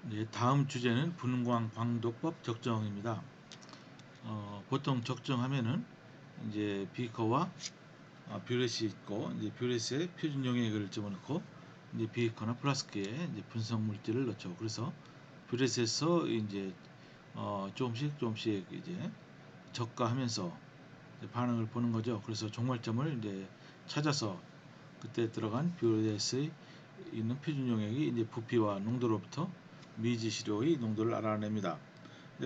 네, 다음 주제는 분광광도법 적정입니다. 보통 적정하면은 이제 비커와 뷰렛이 있고, 이제 뷰렛에 표준 용액을 집어넣고, 이제 비커나 플라스크에 이제 분석 물질을 넣죠. 그래서 뷰렛에서 이제 조금씩 이제 적가하면서 이제 반응을 보는 거죠. 그래서 종말점을 이제 찾아서 그때 들어간 뷰렛에 있는 표준 용액이 이제 부피와 농도로부터 미지시료의 농도를 알아냅니다.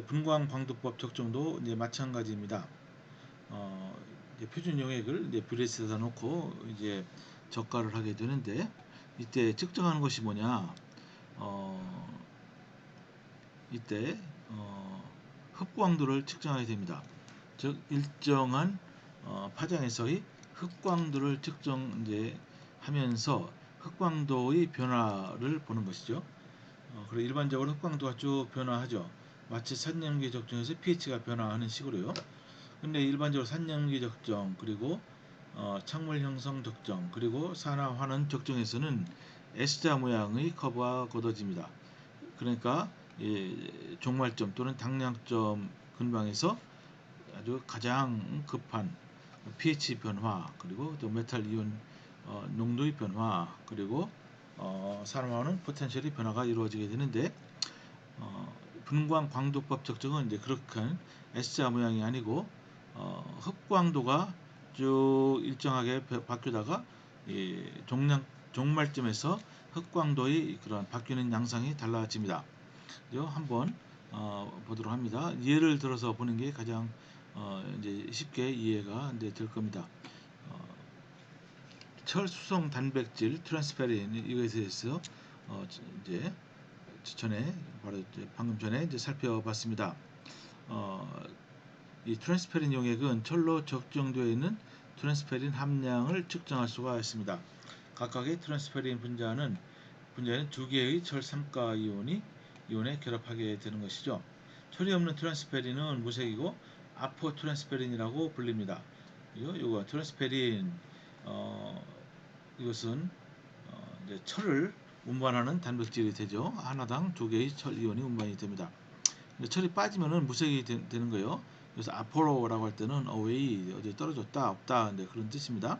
분광광도법 적정도 이제 마찬가지입니다. 이제 표준 용액을 이제 뷰렛에다 놓고 이제 적가를 하게 되는데, 이때 측정하는 것이 뭐냐? 이때 흑광도를 측정하게 됩니다. 즉 일정한 파장에서의 흑광도를 측정 이제 하면서 흑광도의 변화를 보는 것이죠. 그리고 일반적으로 흑광도가 쭉 변화하죠. 마치 산염기 적정에서 pH가 변화하는 식으로요. 근데 일반적으로 산염기 적정, 그리고 창물 형성 적정, 그리고 산화 환원 적정에서는 S자 모양의 커브가 걷어집니다. 그러니까 종말점 또는 당량점 근방에서 아주 가장 급한 pH 변화, 그리고 또 메탈 이온 농도의 변화, 그리고 산화하는 포텐셜의 변화가 이루어지게 되는데, 분광 광도법 적정은 이제 그렇게 S자 모양이 아니고 흑광도가 쭉 일정하게 바뀌다가 종말점에서 흑광도의 그런 바뀌는 양상이 달라집니다. 한번 보도록 합니다. 예를 들어서 보는 게 가장 이제 쉽게 이해가 이제 될 겁니다. 철수성 단백질 트랜스페린 이것에 대해서 이제 바로 방금 전에 이제 살펴봤습니다. 이 트랜스페린 용액은 철로 적정되어 있는 트랜스페린 함량을 측정할 수가 있습니다. 각각의 트랜스페린 분자는 두 개의 철 3가 이온에 결합하게 되는 것이죠. 철이 없는 트랜스페린은 무색이고 아포트랜스페린이라고 불립니다. 이거 트랜스페린 이것은 이제 철을 운반하는 단백질이 되죠. 하나당 두 개의 철 이온이 운반이 됩니다. 철이 빠지면은 무색이 되는 거예요. 그래서 아포로라고 할 때는 away 어디 떨어졌다 없다 그런 뜻입니다.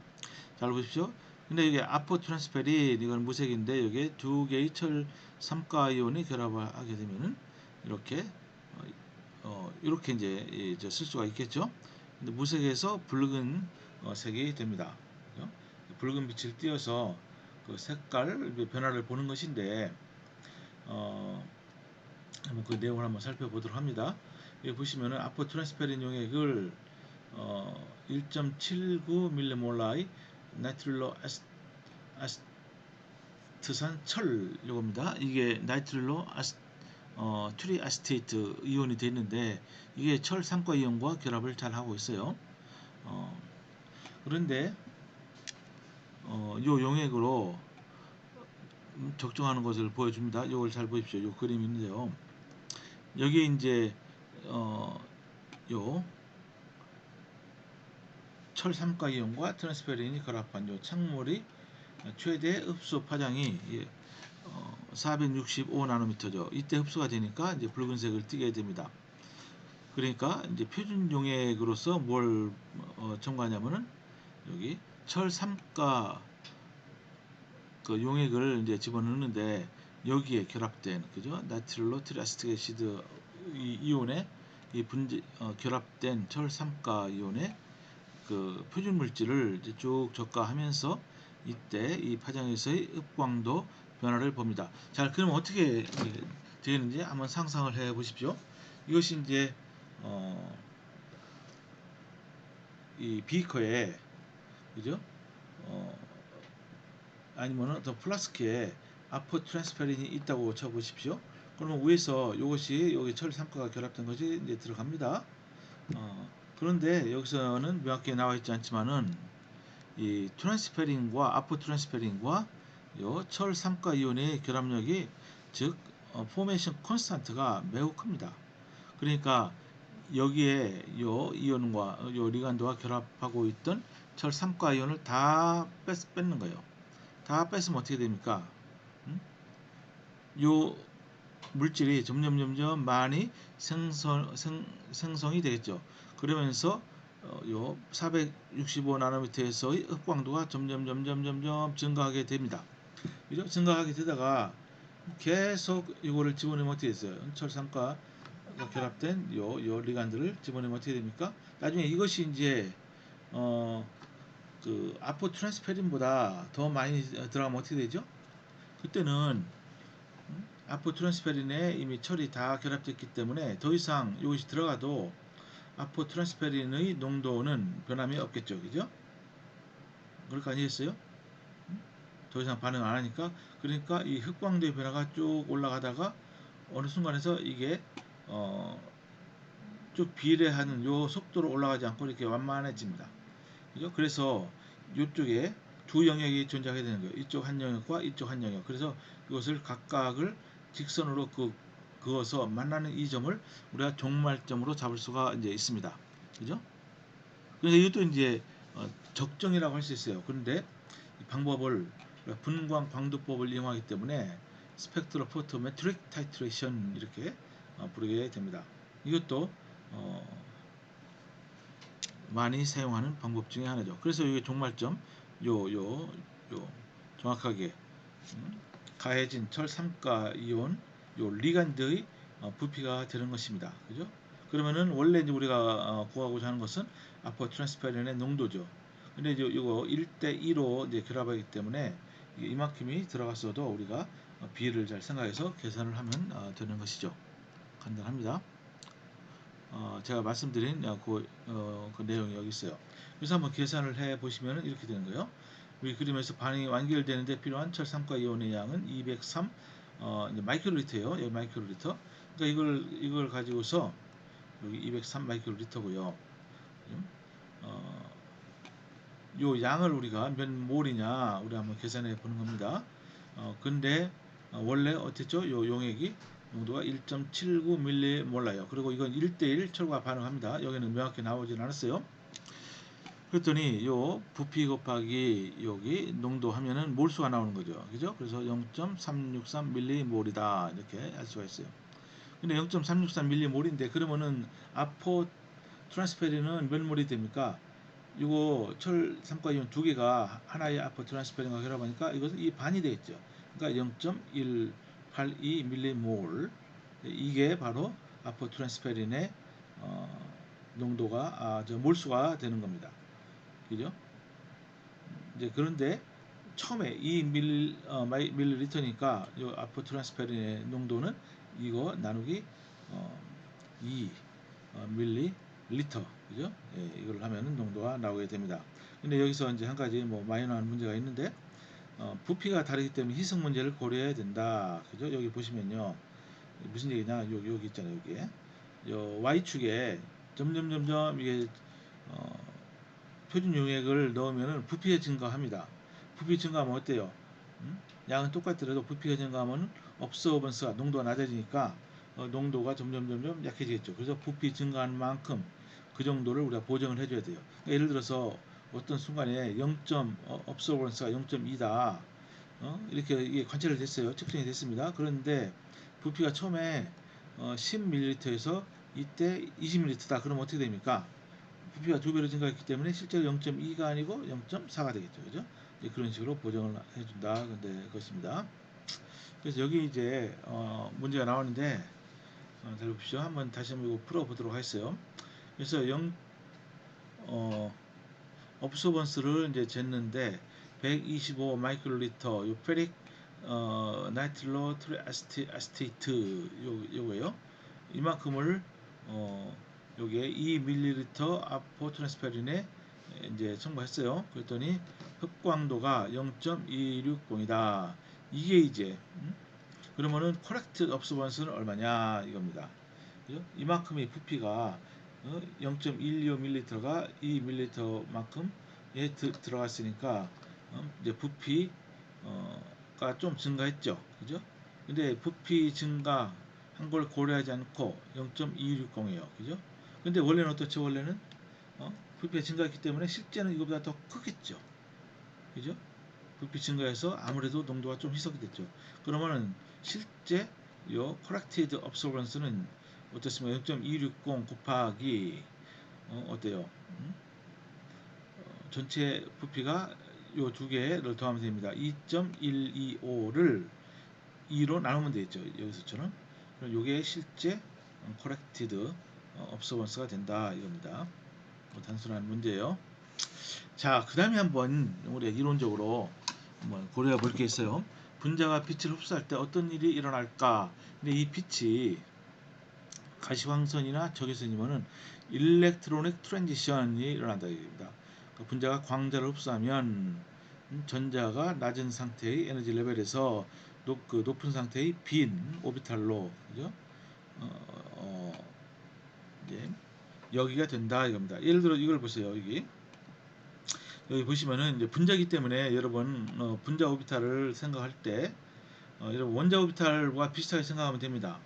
잘 보십시오. 근데 이게 아포 트랜스페린 이건 무색인데 여기에 두 개의 철 3가 이온이 결합을 하게 되면은 이렇게 이렇게 이제 쓸 수가 있겠죠. 근데 무색에서 붉은 색이 됩니다. 그죠? 붉은 빛을 띄어서 그 색깔 변화를 보는 것인데 한번 그 내용을 한번 살펴보도록 합니다. 여기 보시면은 아포 트랜스페린 용액을 1.79mm몰라의 나이트릴로 아스트산 철 요겁니다. 이게 나이트릴로 트리아시테이트 이온이 되어 있는데 이게 철 3가 이온과 결합을 잘 하고 있어요. 그런데 요 용액으로 적정하는 것을 보여줍니다. 이걸 잘 보십시오. 요 그림이 있는데요. 여기 이제 요 철 3가 이온과 트랜스페린이 결합한 요 창물이 최대 흡수 파장이 465나노미터죠. 이때 흡수가 되니까 이제 붉은색을 띠게 됩니다. 그러니까 이제 표준 용액으로서 뭘 첨가하냐면은 여기 철 3가 그 용액을 이제 집어넣는데 여기에 결합된 그죠? 나트릴로 트리아시티드 이온에 이 분자 결합된 철 3가 이온의 그 표준 물질을 이제 쭉 적가하면서 이때 이 파장에서의 흑광도 변화를 봅니다. 자, 그럼 어떻게 되는지 한번 상상을 해 보십시오. 이것이 이제 이 비커에 그죠? 아니면 더 플라스크에 아포 트랜스페린이 있다고 쳐 보십시오. 그러면 위에서 이것이 여기 철 3가가 결합된 것이 이제 들어갑니다. 그런데 여기서는 명확히 나와 있지 않지만은 이 트랜스페린과 아포 트랜스페린과 요 철 3가 이온의 결합력이 즉 포메이션 콘스탄트가 매우 큽니다. 그러니까 여기에 요 이온과 요 리간도가 결합하고 있던 철 3가 이온을 다 뺏는 거예요. 다 뺐으면 어떻게 됩니까? 요 물질이 점점 많이 생성이 되겠죠. 그러면서 요 465 나노미터에서의 흑광도가 점점 증가하게 됩니다. 그죠? 증가하게 되다가 계속 이거를 집어넣으면 어떻게 됐어요? 철산과 결합된 요 리간드를 집어넣으면 어떻게 됩니까? 나중에 이것이 이제 그 아포 트랜스페린보다 더 많이 들어가면 어떻게 되죠? 그때는 아포 트랜스페린에 이미 철이 다 결합됐기 때문에 더 이상 이것이 들어가도 아포 트랜스페린의 농도는 변함이 없겠죠. 그죠? 그럴 거 아니겠어요? 더 이상 반응 안 하니까. 그러니까 이 흑광도의 변화가 쭉 올라가다가 어느 순간에서 이게 쭉 비례하는 요 속도로 올라가지 않고 이렇게 완만해집니다. 그죠? 그래서 이쪽에 두 영역이 존재하게 되는 거예요. 이쪽 한 영역과 이쪽 한 영역. 그래서 이것을 각각을 직선으로 그어서 만나는 이 점을 우리가 종말점으로 잡을 수가 이제 있습니다. 그죠? 그래서 이것도 이제 적정이라고 할 수 있어요. 그런데 이 방법을 분광 광도법을 이용하기 때문에 스펙트로포토메트릭 타이트레이션 이렇게 부르게 됩니다. 이것도 많이 사용하는 방법 중에 하나죠. 그래서 이게 종말점 요 정확하게 가해진 철 3가 이온 요 리간드의 부피가 되는 것입니다. 그죠? 그러면은 원래 이제 우리가 구하고자 하는 것은 아포 트랜스페린의 농도죠. 근데 이제 이거 1대 2로 이제 결합하기 때문에 이만큼이 들어갔어도 우리가 비를 잘 생각해서 계산을 하면 되는 것이죠. 간단합니다. 제가 말씀드린 그 내용이 여기 있어요. 그래서 한번 계산을 해 보시면 이렇게 되는 거예요. 우리 그림에서 반응이 완결되는데 필요한 철 3가 이온의 양은 203 마이크로리터예요. 여기 마이크로리터. 그러니까 이걸 가지고서 여기 203 마이크로리터고요. 요 양을 우리가 몇 몰이냐 우리 한번 계산해 보는 겁니다. 근데 원래 어땠죠? 요 용액이 농도가 1.79mm몰라요. 그리고 이건 1대1 철과 반응합니다. 여기는 명확히 나오진 않았어요. 그랬더니 요 부피 곱하기 여기 농도 하면은 몰수가 나오는 거죠. 그죠? 그래서 0.363mm몰이다. 이렇게 알 수가 있어요. 근데 0.363mm몰인데 그러면은 아포 트랜스페린은 몇 몰이 됩니까? 이거 철 삼가이온 두 개가 하나의 아포 트랜스페린과 결합하니까 이것은 이 반이 되겠죠. 그러니까 0.182mm몰 이게 바로 아포 트랜스페린의 농도가 몰수가 되는 겁니다. 그죠? 이제 그런데 처음에 2ml니까 이 아포 트랜스페린의 농도는 이거 나누기 2 밀리리터 그죠? 예, 이걸 하면은 농도가 나오게 됩니다. 근데 여기서 이제 한 가지 뭐 마이너한 문제가 있는데 부피가 다르기 때문에 희석 문제를 고려해야 된다. 그죠? 여기 보시면요. 무슨 얘기냐? 여기 있잖아요. 여기에. 요 Y축에 점점 이게 표준 용액을 넣으면은 부피가 증가합니다. 부피 증가하면 어때요? 양은 똑같더라도 부피가 증가하면 업소번스가 농도가 낮아지니까 농도가 점점 약해지겠죠. 그래서 부피 증가하는 만큼 그 정도를 우리가 보정을 해줘야 돼요. 그러니까 예를 들어서 어떤 순간에 0. 업소번스가 0.2다. 이렇게 이게 관찰이 됐어요. 측정이 됐습니다. 그런데 부피가 처음에 10ml에서 이때 20ml다. 그럼 어떻게 됩니까? 부피가 2배로 증가했기 때문에 실제로 0.2가 아니고 0.4가 되겠죠. 그죠? 그런 식으로 보정을 해준다. 근데 그것입니다. 그래서 여기 이제 문제가 나오는데 잘 보십시오. 한번 다시 한번 이거 풀어보도록 하겠어요. 그래서 업소번스를 이제 쟀는데 125 마이크로리터 요 페릭 나이트로 트레아스테이트 요거예요. 이만큼을 요게 2ml 아포 트랜스페린에 이제 첨가했어요. 그랬더니 흑광도가 0.260이다. 이게 이제 그러면은 코렉트 업소번스는 얼마냐 이겁니다. 그죠? 이만큼의 부피가 0.125ml가 2ml만큼에 들어갔으니까 이제 부피가 좀 증가했죠. 그죠? 근데 부피 증가한 걸 고려하지 않고 0.260이에요. 그죠? 근데 원래는 어떻죠? 원래는 부피가 증가했기 때문에 실제는 이거보다 더 크겠죠. 그죠? 부피 증가해서 아무래도 농도가 좀 희석이 됐죠. 그러면은 실제 요 corrected absorbance는 어떻습니까? 0.260 곱하기 어때요? 전체 부피가 요 두 개를 더하면 됩니다. 2.125를 2로 나누면 되겠죠. 여기서처럼. 그럼 요게 실제 corrected absorbance가 된다 이겁니다. 단순한 문제예요. 자, 그 다음에 한번 우리가 이론적으로 한번 고려해 볼 게 있어요. 분자가 빛을 흡수할 때 어떤 일이 일어날까? 근데 이 빛이 가시광선이나 적외선이면은 일렉트로닉 트랜지션이 일어난다 얘기입니다. 그러니까 분자가 광자를 흡수하면 전자가 낮은 상태의 에너지 레벨에서 높은 상태의 빈 오비탈로 그죠? 이제 여기가 된다 이겁니다. 예를 들어 이걸 보세요. 여기 보시면은 이제 분자기 때문에 여러분 분자 오비탈을 생각할 때 여러분 원자 오비탈과 비슷하게 생각하면 됩니다.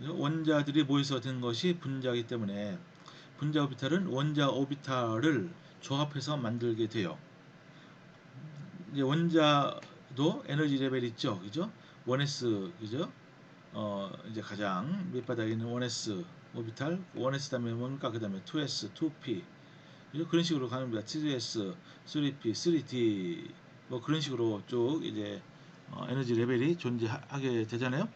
원자들이 모여서 된 것이 분자이기 때문에 분자 오비탈은 원자 오비탈을 조합해서 만들게 돼요. 이제 원자도 에너지 레벨이 있죠, 그죠? 1s, 그죠? 이제 가장 밑바닥에 있는 1s 오비탈, 1s 다음에 뭔가 그 다음에 2s, 2p, 그죠? 그런 식으로 가는 겁니다. 2s, 3p, 3d, 뭐 그런 식으로 쭉 이제 에너지 레벨이 존재하게 되잖아요.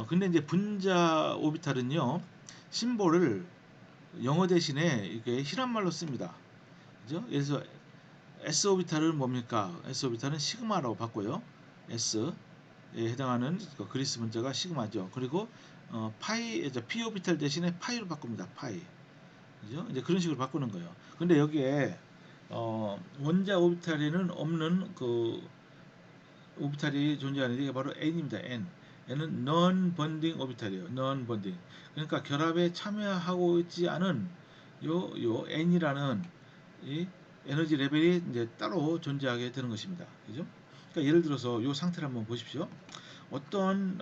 근데 이제 분자 오비탈은요, 심볼을 영어 대신에 이게 희란말로 씁니다. 그죠? 그래서 S 오비탈은 뭡니까? S 오비탈은 시그마라고 바꿔요. S에 해당하는 그 그리스 분자가 시그마죠. 그리고 파이, P 오비탈 대신에 파이로 바꿉니다. 파이. 그죠? 이제 그런 식으로 바꾸는 거예요. 근데 여기에 원자 오비탈에는 없는 그 오비탈이 존재하는데 이게 바로 N입니다. N. N은 non-bonding 오비탈이에요. non-bonding. 그러니까 결합에 참여하고 있지 않은 요 N이라는 이 에너지 레벨이 이제 따로 존재하게 되는 것입니다. 그죠? 그러니까 예를 들어서 요 상태를 한번 보십시오. 어떤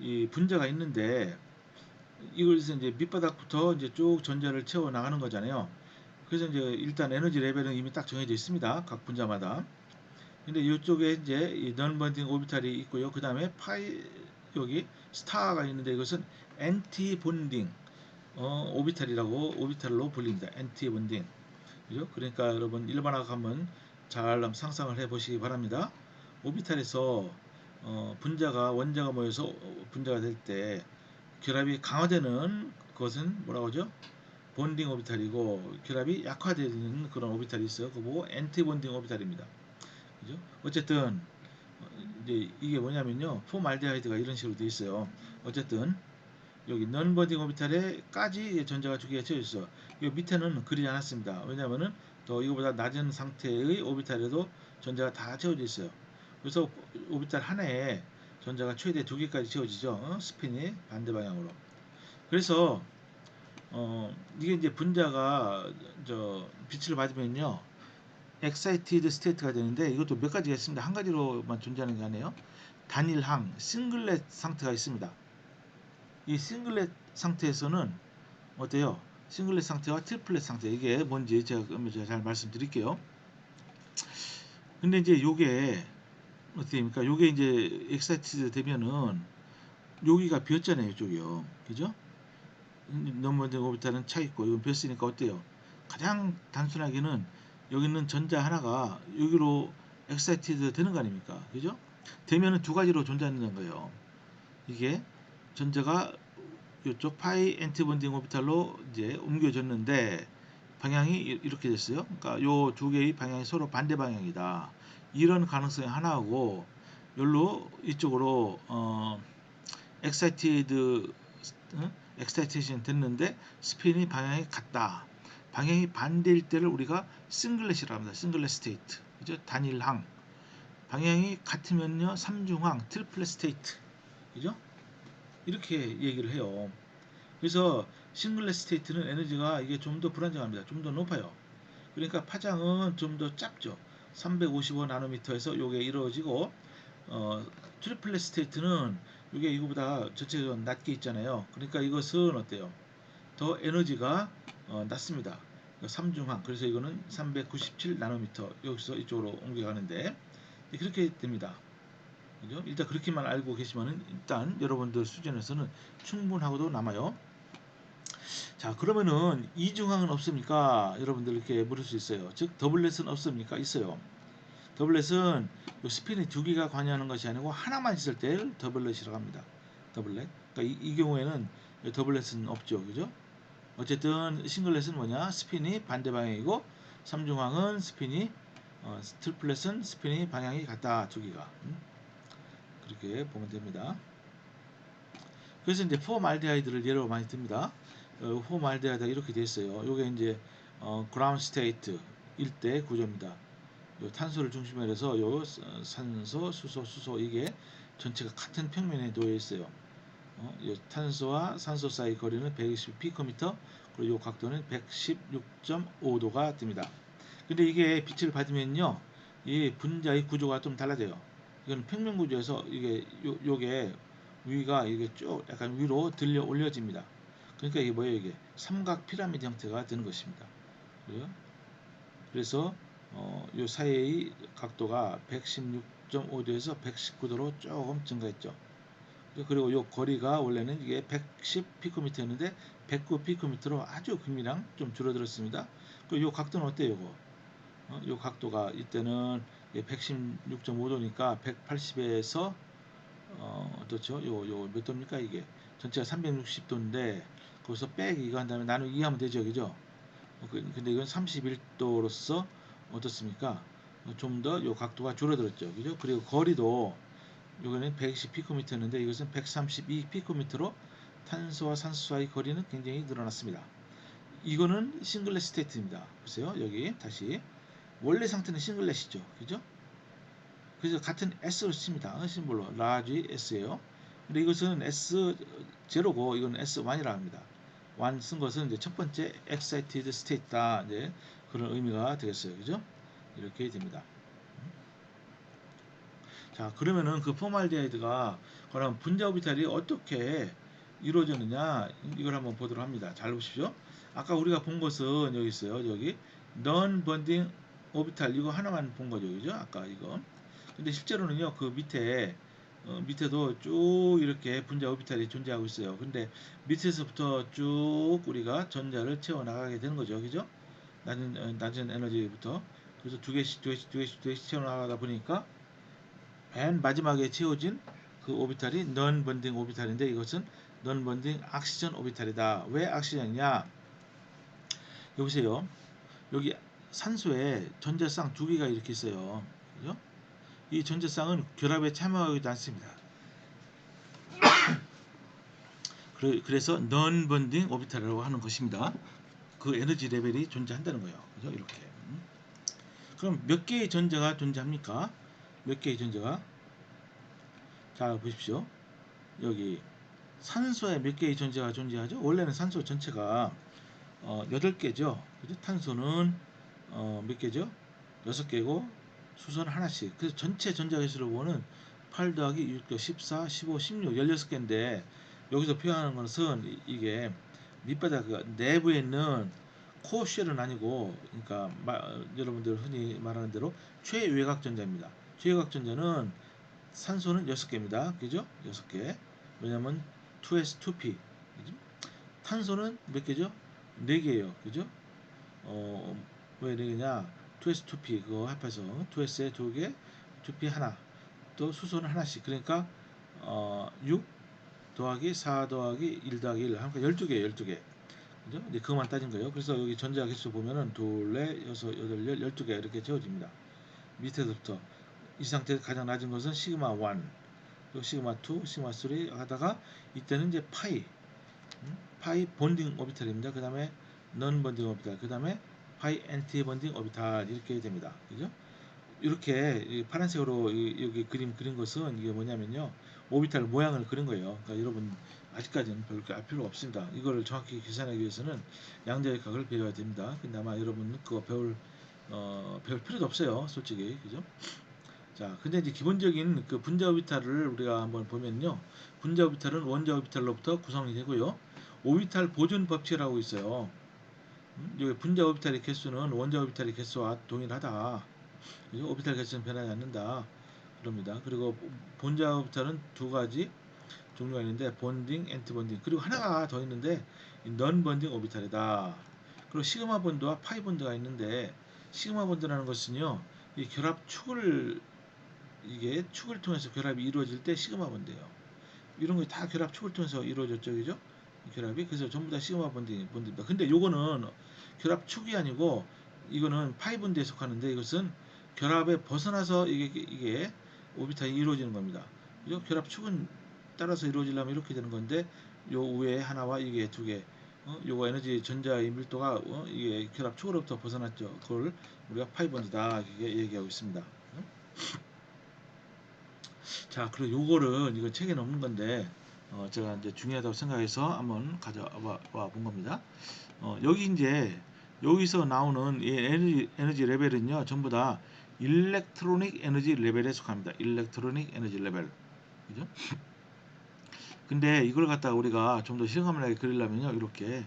이 분자가 있는데 이것에서 이제 밑바닥부터 이제 쭉 전자를 채워 나가는 거잖아요. 그래서 이제 일단 에너지 레벨은 이미 딱 정해져 있습니다. 각 분자마다. 근데 이쪽에 이제 이 non-bonding 오비탈이 있고요. 그 다음에 파이 여기 스타가 있는데 이것은 엔티 본딩 오비탈로 불립니다. 엔티 본딩. 그죠? 그러니까 여러분 일반화학 한번 잘 상상을 해 보시기 바랍니다. 오비탈에서 분자가 원자가 모여서 분자가 될 때 결합이 강화되는 것은 뭐라고 하죠? 본딩 오비탈이고 결합이 약화되는 그런 오비탈이 있어요. 그거 보고 엔티 본딩 오비탈입니다. 그죠? 어쨌든 이제 이게 뭐냐면요. 포말데하이드가 이런 식으로 돼 있어요. 어쨌든 여기 non-bonding 오비탈에까지 전자가 두 개가 채워 있어. 이 밑에는 그리지 않았습니다. 왜냐하면은 더 이거보다 낮은 상태의 오비탈에도 전자가 다 채워져 있어요. 그래서 오비탈 하나에 전자가 최대 두 개까지 채워지죠. 스핀이 반대 방향으로. 그래서 이게 이제 분자가 빛을 받으면요. excited state가 되는데 이것도 몇 가지가 있습니다. 한 가지로만 존재하는 게 아니에요. 단일항, 싱글렛 상태가 있습니다. 이 싱글렛 상태에서는 어때요? 싱글렛 상태와 트리플렛 상태 이게 뭔지 제가 잘 말씀드릴게요. 근데 이제 요게 어떻게 됩니까? 요게 이제 엑사이티드 되면은 여기가 비었잖아요, 이쪽이요. 그죠? 넘버링 오비탈은 차 있고 이건 비었으니까 어때요? 가장 단순하게는 여기 있는 전자 하나가 여기로 엑사이티드 되는 거 아닙니까? 그죠? 되면은 두 가지로 존재하는 거예요. 이게 전자가 이쪽 파이 엔티본딩 오비탈로 이제 옮겨졌는데 방향이 이렇게 됐어요. 그러니까 요 두 개의 방향이 서로 반대 방향이다. 이런 가능성이 하나하고 열로 이쪽으로 엑사이티드 엑사이테이션 됐는데 스핀이 방향이 같다. 방향이 반대일 때를 우리가 싱글렛이라고 합니다. 싱글렛 스테이트. 그죠? 단일항. 방향이 같으면요. 삼중항, 트리플렛 스테이트. 그죠? 이렇게 얘기를 해요. 그래서 싱글렛 스테이트는 에너지가 이게 좀 더 불안정합니다. 좀 더 높아요. 그러니까 파장은 좀 더 짧죠. 355 나노미터에서 이게 이루어지고 트리플렛 스테이트는 이게 이거보다 전체적으로 낮게 있잖아요. 그러니까 이것은 어때요? 더 에너지가 낮습니다. 3중항. 그래서 이거는 397 나노미터 여기서 이쪽으로 옮겨가는데 그렇게 됩니다. 그죠? 일단 그렇게만 알고 계시면은 일단 여러분들 수준에서는 충분하고도 남아요. 자, 그러면은 이중항은 없습니까? 여러분들 이렇게 물을 수 있어요. 즉 더블렛은 없습니까? 있어요. 더블렛은 요 스핀이 두 개가 관여하는 것이 아니고 하나만 있을 때 더블렛이라고 합니다. 더블렛. 그러니까 이 경우에는 더블렛은 없죠. 그죠? 어쨌든 싱글렛은 뭐냐? 스핀이 반대 방향이고 삼중항은 스핀이 트리플렛은 스핀이 방향이 같다. 두 개가. 그렇게 보면 됩니다. 그래서 이제 포말데하이드를 예로 많이 듭니다. 포말데하이드가 이렇게 돼 있어요. 요게 이제 그라운드 스테이트 일대 구조입니다. 요 탄소를 중심으로 해서 요 산소, 수소 이게 전체가 같은 평면에 놓여 있어요. 요 탄소와 산소 사이 거리는 120 피코미터, 그리고 요 각도는 116.5도가 듭니다. 근데 이게 빛을 받으면요, 이 분자의 구조가 좀 달라져요. 이건 평면 구조에서 이게 요게 위가 이게 쭉 약간 위로 들려 올려집니다. 그러니까 이게 뭐예요? 이게 삼각 피라미드 형태가 되는 것입니다. 그래서 요 사이의 각도가 116.5도에서 119도로 조금 증가했죠. 그리고 요 거리가 원래는 이게 110 피코미터였는데 109 피코미터로 아주 금이랑 좀 줄어들었습니다. 그리고 요 각도는 어때요? 요 각도가 이때는 116.5도니까 180에서 그렇죠. 요 몇 도입니까 이게? 전체가 360도인데 거기서 빼기 이거 한다음에 나누기 2 하면 되죠, 그죠? 근데 이건 31도로서 어떻습니까? 좀 더 요 각도가 줄어들었죠, 그죠? 그리고 거리도 요거는 120 피코미터였는데 이것은 132 피코미터로 탄소와 산소 사이 거리는 굉장히 늘어났습니다. 이거는 싱글렛 스테이트입니다. 보세요, 여기 다시 원래 상태는 싱글렛이죠, 그죠? 그래서 같은 S로 씁니다. 심볼로 라지 S예요. 근데 이것은 S0고 이건 S1이라 합니다. 1 쓴 것은 이제 첫 번째 excited state다. 이제 그런 의미가 되겠어요. 그죠? 이렇게 됩니다. 자, 그러면은 그 포말데하이드가 그럼 분자 오비탈이 어떻게 이루어졌느냐 이걸 한번 보도록 합니다. 잘 보십시오. 아까 우리가 본 것은 여기 있어요. 여기 non bonding 오비탈 이거 하나만 본 거죠. 그죠? 아까 이거. 근데 실제로는요 그 밑에 밑에도 쭉 이렇게 분자 오비탈이 존재하고 있어요. 근데 밑에서부터 쭉 우리가 전자를 채워 나가게 되는 거죠. 그죠? 낮은 에너지부터. 그래서 두 개씩 채워 나가다 보니까 맨 마지막에 채워진 그 오비탈이 넌 번딩 오비탈인데 이것은 넌 번딩 악시전 오비탈이다. 왜 악시전이냐? 여보세요. 여기 산소에 전자쌍 두 개가 이렇게 있어요. 그죠? 이 전자쌍은 결합에 참여하지도 않습니다. 그래서 non bonding 오비탈이라고 하는 것입니다. 그 에너지 레벨이 존재한다는 거예요. 그죠? 이렇게. 그럼 몇 개의 전자가 존재합니까? 몇 개의 전자가? 자, 보십시오. 여기 산소에 몇 개의 전자가 존재하죠? 원래는 산소 전체가 8개죠. 그죠? 탄소는 몇 개죠? 6개고 수소는 하나씩. 그래서 전체 전자 개수로 보면 8 더하기 6, 14, 15, 16, 16개인데 여기서 표현하는 것은 이게 밑바닥 내부에 있는 코쉘은 아니고 그러니까 여러분들 흔히 말하는 대로 최외곽 전자입니다. 최외곽 전자는 산소는 6개입니다. 그죠? 6개. 왜냐면 2s, 2p. 그죠? 탄소는 몇 개죠? 4개예요. 그죠? 어, 왜 4개냐? 2s, 2p 그거 합해서 2s에 2개, 2p 하나. 또 수소는 하나씩. 그러니까 6 더하기 4 더하기 1 더하기 1 하니까 12개, 12개. 그죠? 이제 그것만 따진 거예요. 그래서 여기 전자 개수 보면은 둘, 넷, 여섯, 여덟, 12개 이렇게 채워집니다. 밑에서부터 이 상태에서 가장 낮은 것은 시그마 1, 또 시그마 2, 시그마 3 하다가 이때는 이제 파이 본딩 오비탈입니다. 그 다음에 넌 본딩 오비탈, 그 다음에 파이 엔티 본딩 오비탈 이렇게 됩니다. 그죠? 이렇게 파란색으로 여기 그림 그린 것은 이게 뭐냐면요 오비탈 모양을 그린 거예요. 그러니까 여러분 아직까지는 별로 알 필요 없습니다. 이거를 정확히 계산하기 위해서는 양자역학을 배워야 됩니다. 근데 아마 여러분은 그거 배울 필요도 없어요, 솔직히. 그죠? 자, 근데 이제 기본적인 그 분자 오비탈을 우리가 한번 보면요, 분자 오비탈은 원자 오비탈로부터 구성이 되고요, 오비탈 보존 법칙이라고 있어요. 여기 분자 오비탈의 개수는 원자 오비탈의 개수와 동일하다. 그죠? 오비탈 개수는 변하지 않는다. 그럽니다. 그리고 본자부터는 두 가지 종류가 있는데 본딩, 엔티본딩. 그리고 하나가 더 있는데 넌 번딩 오비탈이다. 그리고 시그마 본드와 파이 본드가 있는데 시그마 본드라는 것은요. 이 결합 축을 이게 축을 통해서 결합이 이루어질 때 시그마 본드예요. 이런 거 다 결합 축을 통해서 이루어졌죠, 그죠? 결합이 그래서 전부 다 시그마 본드입니다. 근데 요거는 결합 축이 아니고 이거는 파이 본드에 속하는데 이것은 결합에 벗어나서 이게 오비탈이 이루어지는 겁니다. 그죠? 결합 축은 따라서 이루어지려면 이렇게 되는 건데 요 위에 하나와 이게 두 개. 요거 에너지 전자의 밀도가 이게 결합 축으로부터 벗어났죠. 그걸 우리가 파이 본드다 이게 얘기하고 있습니다. 자, 그리고 요거는 이건 책에 없는 건데 제가 이제 중요하다고 생각해서 한번 가져와 본 겁니다. 여기 이제 여기서 나오는 이 에너지 레벨은요 전부 다 일렉트로닉 에너지 레벨에 속합니다. 일렉트로닉 에너지 레벨, 그죠? 근데 이걸 갖다가 우리가 좀 더 실감나게 그리려면요 이렇게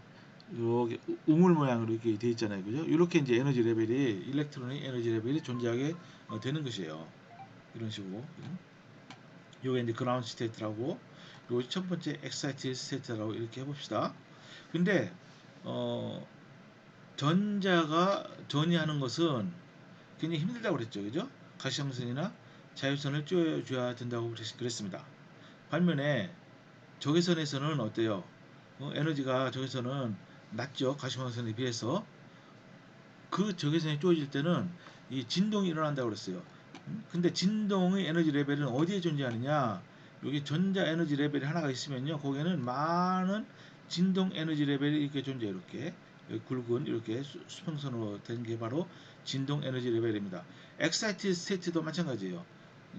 우물 모양으로 이렇게 돼 있잖아요, 그죠? 이렇게 이제 에너지 레벨이 일렉트로닉 에너지 레벨이 존재하게 되는 것이에요. 이런 식으로. 요게 이제 그라운드 스테이트라고, 요 첫 번째 엑사이티드 스테이트라고 이렇게 해봅시다. 근데 전자가 전이하는 것은 굉장히 힘들다고 그랬죠, 그죠? 가시광선이나 자유선을 쪼여줘야 된다고 그랬습니다. 반면에 적외선에서는 어때요? 에너지가 적외선은 낮죠, 가시광선에 비해서. 그 적외선이 쪼여질 때는 이 진동이 일어난다고 그랬어요. 근데 진동의 에너지 레벨은 어디에 존재하느냐? 여기 전자 에너지 레벨이 하나가 있으면요, 거기에는 많은 진동 에너지 레벨이 이렇게 존재해요. 이렇게 여기 굵은 이렇게 수평선으로 된 게 바로 진동 에너지 레벨입니다. 엑사이티드 스테이트도 마찬가지예요.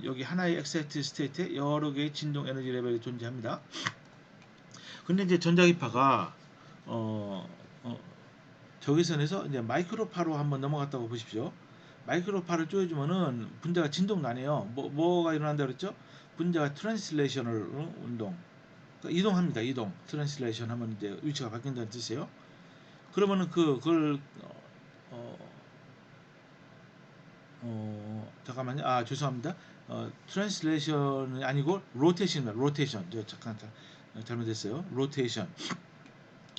여기 하나의 엑사이티드 스테이트에 여러 개의 진동 에너지 레벨이 존재합니다. 근데 이제 전자기파가 어, 어, 저기선에서 이제 마이크로파로 한번 넘어갔다고 보십시오. 마이크로파를 쪼여주면은 분자가 진동 나네요. 뭐가 일어난다 그랬죠? 분자가 트랜슬레이셔널 운동. 그러니까 이동합니다. 이동. 트랜슬레이션 하면 이제 위치가 바뀐다는 뜻이에요. 그러면은 그걸 어, 잠깐만요. 아, 죄송합니다. 트랜슬레이션이 아니고 로테이션입니다. 로테이션. 저 잠깐 잘못했어요. 로테이션.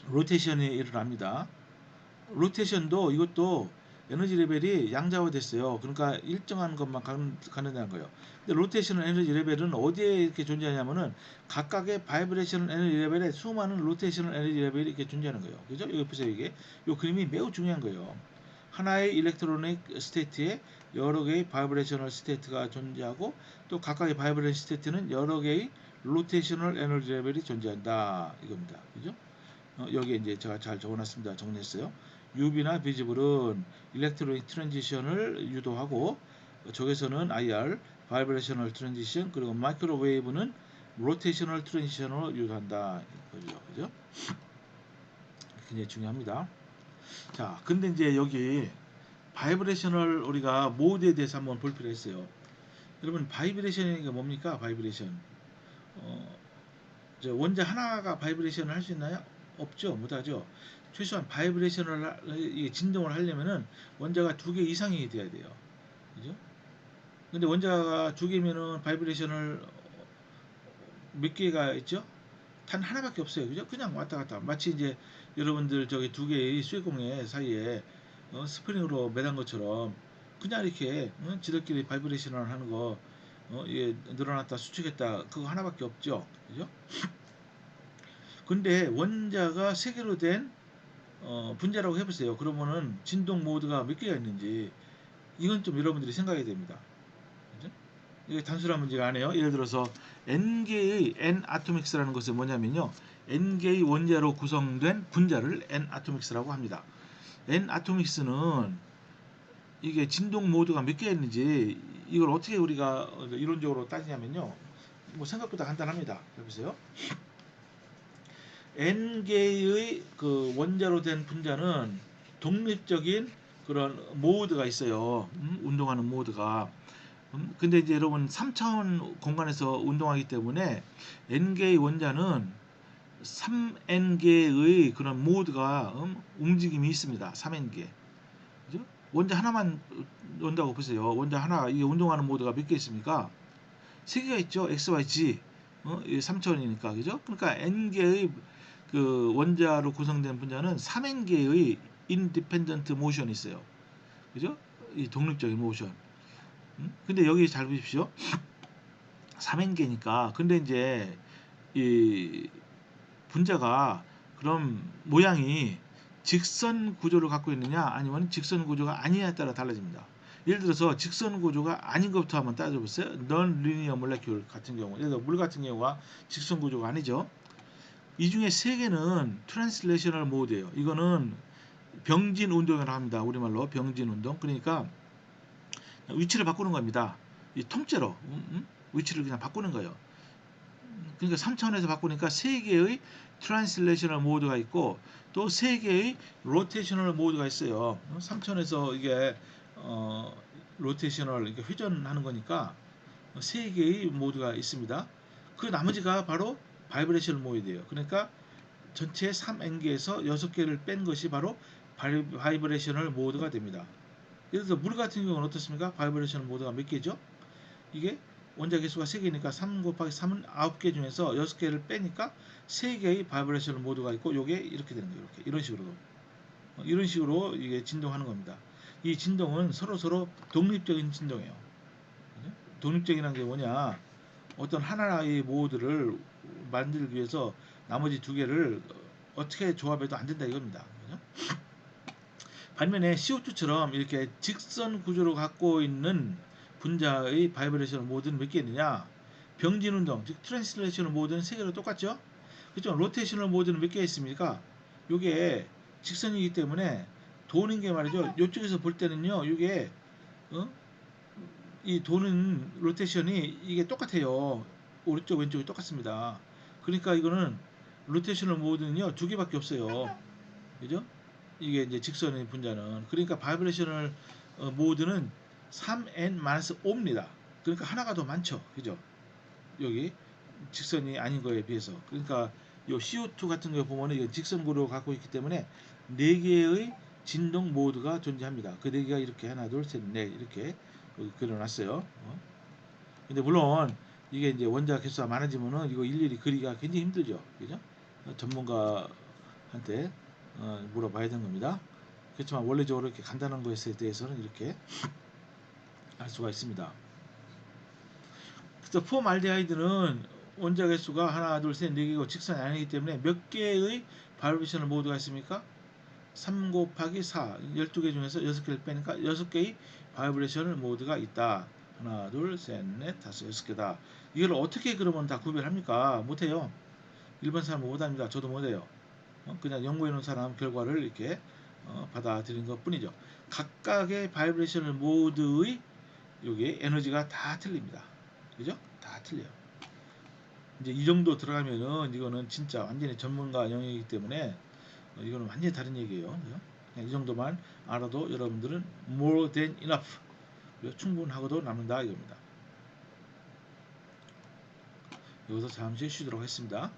로테이션이 일어납니다. 로테이션도 이것도 에너지 레벨이 양자화됐어요. 그러니까 일정한 것만 가는다는 거예요. 근데 로테이션 에너지 레벨은 어디에 이렇게 존재하냐면은 각각의 바이브레이션 에너지 레벨에 수많은 로테이션 에너지 레벨이 이렇게 존재하는 거예요. 그죠? 여기 보세요. 이게 이 그림이 매우 중요한 거예요. 하나의 일렉트로닉 스테이트에 여러 개의 바이브레이셔널 스테이트가 존재하고 또 각각의 바이브레이션 스테이트는 여러 개의 로테이셔널 에너지 레벨이 존재한다 이겁니다. 그죠? 여기에 이제 제가 잘 적어놨습니다. 정리했어요. UV나 비지블은 일렉트로닉 트랜지션을 유도하고 적외선은 IR, 바이브레이셔널 트랜지션, 그리고 마이크로웨이브는 로테이셔널 트랜지션을 유도한다. 그죠? 굉장히 중요합니다. 자, 근데 이제 여기 바이브레이셔널 우리가 모드에 대해서 한번 볼 필요가 있어요. 여러분 바이브레이션이 뭡니까? 바이브레이션. 어, 원자 하나가 바이브레이션을 할 수 있나요? 없죠. 못하죠. 최소한 바이브레이션을 진동을 하려면은 원자가 두 개 이상이 돼야 돼요. 그죠? 근데 원자가 두 개면은 바이브레이션을 몇 개가 있죠? 단 하나밖에 없어요. 그죠? 그냥 왔다 갔다. 마치 이제 여러분들 저기 두 개의 쇠공예 사이에 스프링으로 매단 것처럼 그냥 이렇게 지들끼리 바이브레이션을 하는 거 이게 늘어났다 수축했다 그거 하나밖에 없죠. 그죠? 근데 원자가 세 개로 된 분자라고 해보세요. 그러면은 진동 모드가 몇 개가 있는지 이건 좀 여러분들이 생각해야 됩니다. 그죠? 이게 단순한 문제가 아니에요. 예를 들어서 n개의 n 아토믹스라는 것은 뭐냐면요. n개의 원자로 구성된 분자를 n 아토믹스라고 합니다. n 아토믹스는 이게 진동 모드가 몇 개가 있는지 이걸 어떻게 우리가 이론적으로 따지냐면요. 뭐 생각보다 간단합니다. 해보세요. n개의 그 원자로 된 분자는 독립적인 그런 모드가 있어요. 운동하는 모드가. 근데 이제 여러분 3차원 공간에서 운동하기 때문에 n개의 원자는 3n개의 그런 모드가 움직임이 있습니다. 3n개. 그죠? 원자 하나만 온다고 보세요. 원자 하나 이게 운동하는 모드가 몇 개 있습니까? 세 개가 있죠. x, y, z. 이 3차원이니까 그죠? 그러니까 n 개의 그 원자로 구성된 분자는 3n 개의 인디펜던트 모션이 있어요. 그죠? 이 독립적인 모션. 근데 여기 잘 보십시오. 3n 개니까 근데 이제 이 분자가 그럼 모양이 직선 구조를 갖고 있느냐 아니면 직선 구조가 아니냐에 따라 달라집니다. 예를 들어서 직선 구조가 아닌 것부터 한번 따져보세요. non-linear molecule 같은 경우, 예를 들어 물 같은 경우가 직선 구조가 아니죠. 이 중에 세 개는 트랜슬레이셔널 모드예요. 이거는 병진 운동이라고 합니다. 우리말로 병진 운동. 그러니까 위치를 바꾸는 겁니다. 이 통째로 위치를 그냥 바꾸는 거예요. 그러니까 3차원에서 바꾸니까 3개의 트랜슬레이셔널 모드가 있고 또 3개의 로테이셔널 모드가 있어요. 3차원에서 이게 로테이셔널 이렇게 회전하는 거니까 3개의 모드가 있습니다. 그 나머지가 바로 바이브레이션 모드예요. 그러니까 전체 3n개에서 6개를 뺀 것이 바로 바이브레이셔널 모드가 됩니다. 예를 들어서 물 같은 경우는 어떻습니까? 바이브레이셔널 모드가 몇 개죠? 이게 원자 개수가 3개니까 3 곱하기 3은 9개 중에서 6개를 빼니까 3개의 바이브레이션 모드가 있고 요게 이렇게 되는 거예요. 이렇게 이런 식으로 이게 진동하는 겁니다. 이 진동은 서로 독립적인 진동이에요. 독립적이라는 게 뭐냐? 어떤 하나의 모드를 만들기 위해서 나머지 두 개를 어떻게 조합해도 안 된다 이겁니다. 그죠? 반면에 CO2처럼 이렇게 직선 구조를 갖고 있는 분자의 바이브레이션 모드는 몇 개 있느냐? 병진 운동, 즉 트랜슬레이셔널 모드는 세 개로 똑같죠? 그렇죠? 로테이셔널 모드는 몇 개 있습니까? 요게 직선이기 때문에 도는 게 말이죠. 이쪽에서 볼 때는요. 이게 어? 이 도는 로테이션이 이게 똑같아요. 오른쪽 왼쪽이 똑같습니다. 그러니까 이거는 로테이셔널 모드는요. 두 개밖에 없어요. 그죠? 이게 이제 직선의 분자는 그러니까 바이브레이셔널 모드는 3n-5입니다. 그러니까 하나가 더 많죠. 그죠? 여기 직선이 아닌 거에 비해서. 그러니까 요 CO2 같은 거 보면은 이게 직선 구조를 갖고 있기 때문에 4개의 진동 모드가 존재합니다. 그 4개가 이렇게 하나, 둘, 셋, 넷 이렇게 그려놨어요. 근데 물론 이게 이제 원자 개수가 많아지면은 이거 일일이 그리기가 굉장히 힘들죠. 그죠? 전문가한테 물어봐야 되는 겁니다. 그렇지만 원래적으로 이렇게 간단한 것에 대해서는 이렇게 알 수가 있습니다. 그래서 폼알데하이드는 원자 개수가 하나, 둘, 셋, 네 개고 직선이 아니기 때문에 몇 개의 바이브레이션 모드가 있습니까? 3 곱하기 4, 12개 중에서 6개를 빼니까 6개의 바이브레이션 모드가 있다. 하나, 둘, 셋, 넷, 다섯, 6개다. 이걸 어떻게 그러면 다 구별합니까? 못해요. 일반 사람은 못합니다. 저도 못해요. 그냥 연구해 놓은 사람 결과를 이렇게 받아들인 것 뿐이죠. 각각의 바이브레이션 모드의 여기 에너지가 다 틀립니다. 그죠? 다 틀려요. 이제 이 정도 들어가면은 이거는 진짜 완전히 전문가 영역이기 때문에 이거는 완전히 다른 얘기예요. 그죠? 그냥 이 정도만 알아도 여러분들은 more than enough 충분하고도 남는다 이겁니다. 여기서 잠시 쉬도록 하겠습니다.